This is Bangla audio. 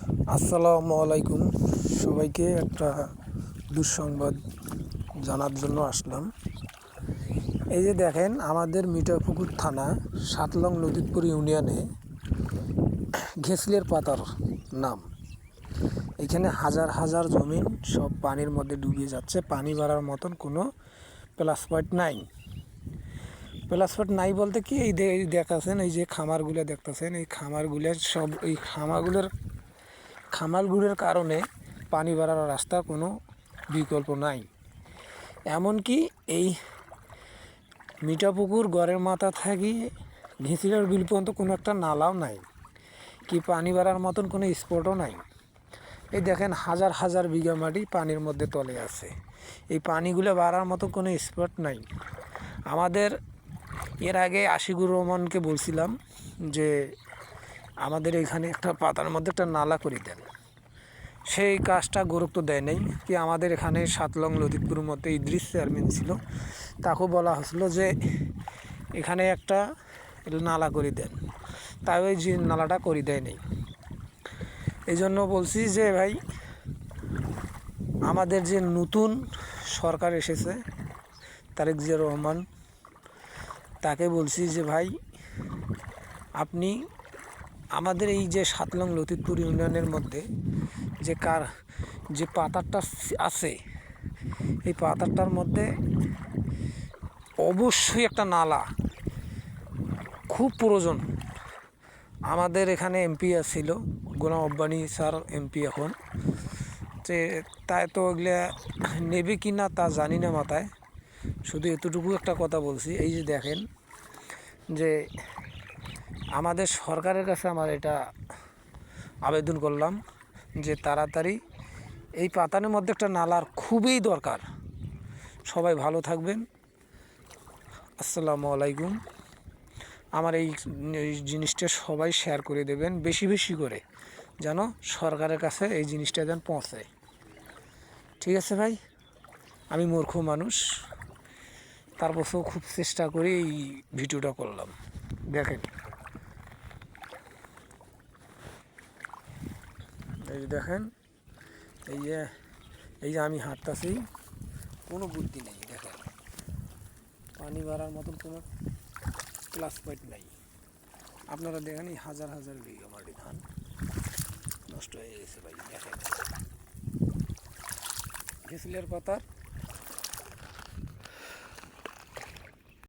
আসসালামু আলাইকুম। সবাইকে একটা দুঃসংবাদ জানার জন্য আসলাম। এই যে দেখেন, আমাদের মিঠাপুকুর থানা ৭ নং লতিফপুর ইউনিয়নে ঘেঁসলের পাতার নাম। এখানে হাজার হাজার জমিন সব পানির মধ্যে ডুবে যাচ্ছে। পানি বাড়ার মতন কোনো প্লাস পয়েন্ট নাই। প্লাস পয়েন্ট নাই বলতে কি, এই দেখাচ্ছেন, এই যে খামারগুলো দেখতেছেন, এই খামারগুলোর সব এই খামারগুলোর কারণে পানি বাড়ার রাস্তার কোনো বিকল্প নাই। এমনকি এই মিঠাপুকুর গড়ের মাথা থাকি ঘিসিলার বিল পর্যন্ত কোনো একটা নালাও নাই, কি পানি বাড়ার মতন কোনো স্পটও নাই। এই দেখেন, হাজার হাজার বিঘা মাটি পানির মধ্যে তলে আছে। এই পানিগুলো বাড়ার মতো কোনো স্পট নাই। আমাদের এর আগে আশিকুর রহমানকে বলছিলাম যে আমাদের এখানে একটা পাতার মধ্যে একটা নালা করে দেন। সেই কাজটা গুরুত্ব দেয় নাই। কি আমাদের এখানে ৭ নং লতিফপুরের মধ্যে ইদ্রিস চেয়ারম্যান ছিল, তাকেও বলা হয়েছিল যে এখানে একটা নালা করে দেন, তাই ওই যে নালাটা করে দেয় নাই। এই জন্য বলছি যে ভাই, আমাদের যে নতুন সরকার এসেছে তারেক জিয়া রহমান, তাকে বলছি যে ভাই, আপনি আমাদের এই যে ৭ নং লতিফপুর ইউনিয়নের মধ্যে যে পাতারটা আছে, এই পাতারটার মধ্যে অবশ্যই একটা নালা খুব প্রয়োজন। আমাদের এখানে এমপি ছিল গোলাম আব্বানী স্যার, এমপি এখন, যে তাই তো ওগুলা নেবে কি না তা জানি না মাথায়। শুধু এতটুকু একটা কথা বলছি, এই যে দেখেন, যে আমাদের সরকারের কাছে আমার এটা আবেদন করলাম যে তাড়াতাড়ি এই পাতানের মধ্যে একটা নালার খুবই দরকার। সবাই ভালো থাকবেন। আসসালামু আলাইকুম। আমার এই জিনিসটা সবাই শেয়ার করে দেবেন বেশি বেশি করে, যেন সরকারের কাছে এই জিনিসটা যেন পৌঁছায়। ঠিক আছে ভাই, আমি মূর্খ মানুষ, তারপরেও খুব চেষ্টা করে এই ভিডিওটা করলাম। দেখেন, এই দেখেন, এই যে আমি হাঁটতেছি, কোনো বুদ্ধি নেই। দেখেন, পানি বাড়ার মতন কোনো প্লাস পয়েন্ট নাই। আপনারা দেখেন, এই হাজার হাজার বিঘা মাটি ধান নষ্ট হয়ে গেছে ভাই। দেখেন, ঘেঁসলের পাতার